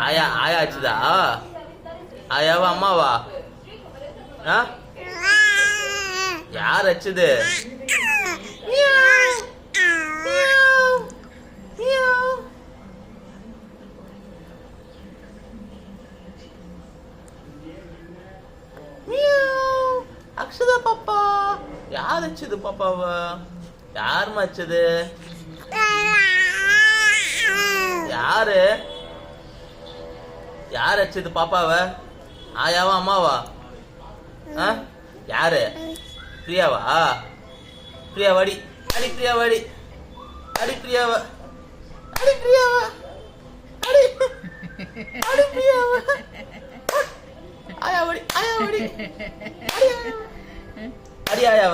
ஆயா ஆயா ஆச்சுதா? ஆயாவா அம்மாவா? யார் அச்சுது? அக்ஷதா பாப்பா. யார் அச்சுது பாப்பாவ? யாருமா அச்சுது? யாரு யார் அச்சுது பாப்பாவ? ஆயாவா அம்மாவா? யாரு? பிரியாவா? பிரியாவாடி அடி பிரியாவாடி அடி பிரியாவ அடி பிரியாவ அடி அடி பிரியாவ ஆயாவாடி ஆயாவாடி அடி ஆயாவ.